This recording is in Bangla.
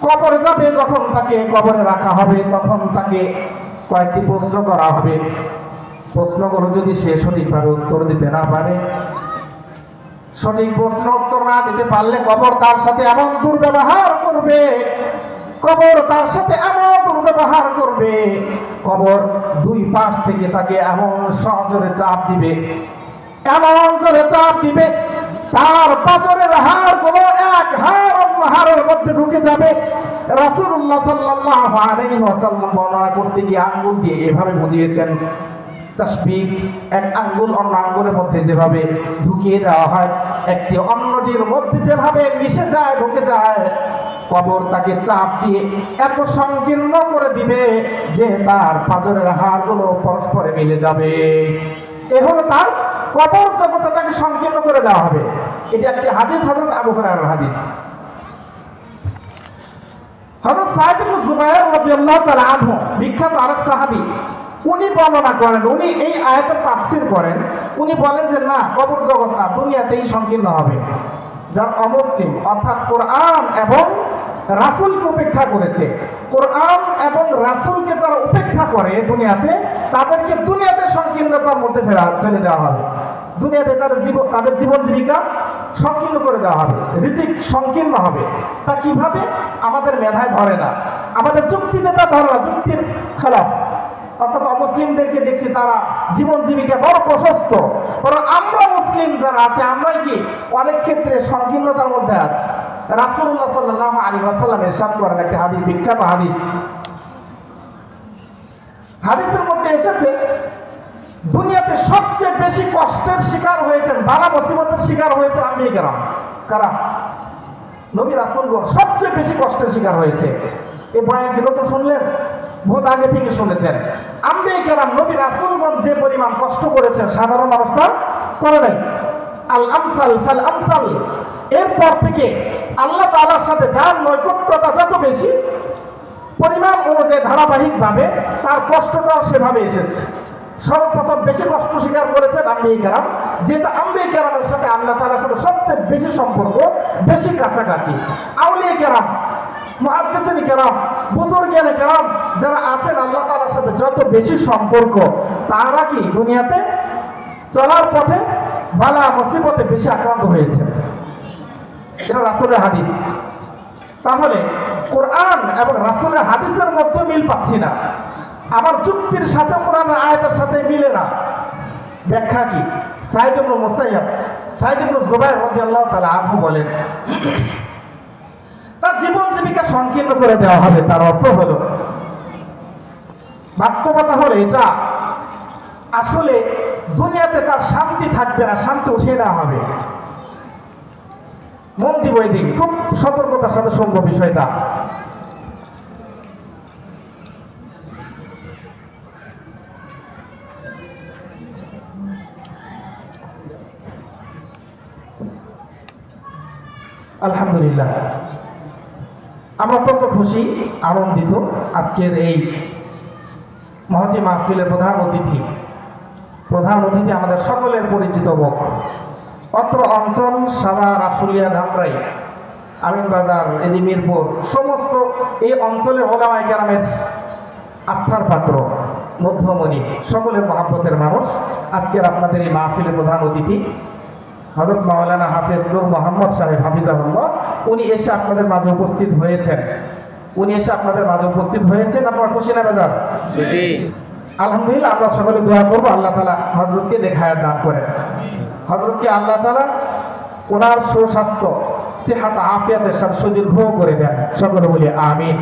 কবরে যাবে, যখন তাকে কবরে রাখা হবে তখন তাকে কয়েকটি প্রশ্ন করা হবে। প্রশ্নগুলো যদি সে সঠিকভাবে উত্তর দিতে না পারে, সঠিক প্রশ্ন উত্তর না দিতে পারলে কবর তার সাথে এমন দুর্ব্যবহার করবে, কবর তার সাথে এমন দুর্ব্যবহার করবে, কবর দুই পাশ থেকে তাকে এমন সজোরে চাপ দিবে, এমন জোরে চাপ দিবে, তার পাঁজরের হাড়গুলো এক হাড় অন্য হাড়ের মধ্যে ঢুকে যাবে। রাসূলুল্লাহ সাল্লাল্লাহু আলাইহি ওয়াসাল্লাম বর্ণনা করতে গিয়ে আঙ্গুল দিয়ে এভাবে বুঝিয়েছেন, তাসবিহ এক আঙ্গুল অন্য আঙ্গুলের মধ্যে যেভাবে ঢুকিয়ে দেওয়া হয়, একটি অন্যটির মধ্যে যেভাবে মিশে যায়, ঢুকে যায়, কবর তাকে চাপ দিয়ে এত সংকীর্ণ করে দিবে যে তার পাঁজরের হাড়গুলো পরস্পরে মিলে যাবে। এ হলো তার কবর জগতে তাকে সংকীর্ণ করে দেওয়া হবে। এটা একটি হাদিস, হযরত আবু হুরায়রার হাদিস। হযরত সাঈদ ইবনে জুবায়ের রাদিয়াল্লাহু তাআলা আনহু, বিখ্যাত আরেক সাহাবী, উনি বর্ণনা করেন, উনি এই আয়াতের তাফসীর করেন। উনি বলেন যে না, কবর জগৎ না, দুনিয়াতেই সংকীর্ণ হবে। যার অমুসলিম অর্থাৎ কোরআন এবং রাসূলকে উপেক্ষা করেছে, কোরআন এবং রাসূলকে যারা উপেক্ষা করে দুনিয়াতে, তাদেরকে দুনিয়াতে সংকীর্ণতার মধ্যে ফেলে দেওয়া হবে। দুনিয়াতে তাদের জীবন জীবিকা সংকীর্ণ করে দেওয়া হবে, রিজিক সংকীর্ণ হবে। তা কিভাবে? আমাদের মেধায় ধরে না, আমাদের যুক্তিতে তা ধরে না, যুক্তির খেলাফ। অর্থাৎ অমুসলিমদেরকে দেখছি তারা জীবন জীবিকা বড় প্রশস্ত, বরং আমরা মুসলিম যারা আছে আমরাই কি অনেক ক্ষেত্রে সংকীর্ণতার মধ্যে আছি। রাসূলুল্লাহ সাল্লাল্লাহু আলাইহি ওয়াসাল্লাম ইরশাদ করেন, একটা হাদিস, বিখ্যাত হাদিস, হাদিসের মধ্যে এসেছে দুনিয়াতে সবচেয়ে বেশি কষ্টের শিকার হয়েছেন, বালা মুসিবতের শিকার হয়েছে আম্বিয়া কেরাম। কারা? নবী রাসূলগণ সবচেয়ে বেশি কষ্টের শিকার হয়েছে। এই বয়ানটি নতুন শুনলেন? বহুত আগে থেকে শুনেছেন। আম্বিয়া কেরাম, নবী রাসূলগণ যে পরিমাণ কষ্ট করেছেন সাধারণ অবস্থা করে নাই। আল আমসাল ফাল আমসাল, এরপর থেকে আল্লাহ তাআলার সাথে যার নৈকট্যতা যত বেশি, পরিমাণ অনুযায়ী ধারাবাহিকভাবে তার কষ্টটাও সেভাবে এসেছে। সর্বপ্রথম বেশি কষ্ট স্বীকার করেছেন আম্বিয়া কেরাম, যেটা আম্বিয়া কেরামের সাথে আল্লাহ তাআলার সাথে সবচেয়ে বেশি সম্পর্ক, বেশি কাছাকাছি। আউলিয়া কেরাম, মুহাদ্দিসিন কেরাম, বুজুর্গানে কেরাম যারা আছেন আল্লাহ তাআলার সাথে যত বেশি সম্পর্ক, তারা কি দুনিয়াতে চলার পথে বালা মুসিবতে বেশি আক্রান্ত হয়েছে। এটা রাসূলের হাদিস। তাহলে কোরআন এবং রাসূলের হাদিসের মধ্যে মিল পাচ্ছি না, আমার যুক্তির সাথে কোরআনের আয়াতের সাথে মিলে না। ব্যাখ্যা কি? সাঈদ ইবনে মুসাইয়াব, সাঈদ ইবনে জুবায়ের রাদিয়াল্লাহু তাআলা আনহু বলেন, তার জীবন জীবিকা সংকীর্ণ করে দেওয়া হবে। তার অর্থ হলো, বাস্তবতা হলো এটা, আসলে দুনিয়াতে তার শান্তি থাকবে না, শান্তি উঠিয়ে দেওয়া হবে। মন দিব এদিকে, খুব সতর্কতার সাথে শুনবো বিষয়টা। আলহামদুলিল্লাহ, আমরা অত্যন্ত খুশি, আনন্দিত। আজকের এই মহতী মাহফিলের প্রধান অতিথি আমাদের সকলের পরিচিত মুখ। অত্র অঞ্চল সাভার, আশুলিয়া, ধামরাই, আমিনবাজার, এদি মিরপুর, সমস্ত এই অঞ্চলের ওলামায়ে কেরামের আস্থার পাত্র, মধ্যমণি, সকলের মহব্বতের মানুষ। আজকের আপনাদের এই মাহফিলের প্রধান অতিথি হযরত মাওলানা হাফেজ নূর মোহাম্মদ সাহেব হাফিজাহুল্লাহ, উনি এসে আপনাদের মাঝে উপস্থিত হয়েছেন। আপনারা খুশি না বেজার? জি আলহামদুলিল্লাহ। আমরা সকলে দোয়া করবো আল্লাহ তাআলা হযরতকে নেখায়াত দান করেন, হযরতকে আল্লাহ তাআলা ওনার সুস্বাস্থ্য, সিহাত, আফিয়াতের সাথে সুদীর্ঘ করে দেন। সকলে বলি আমিন।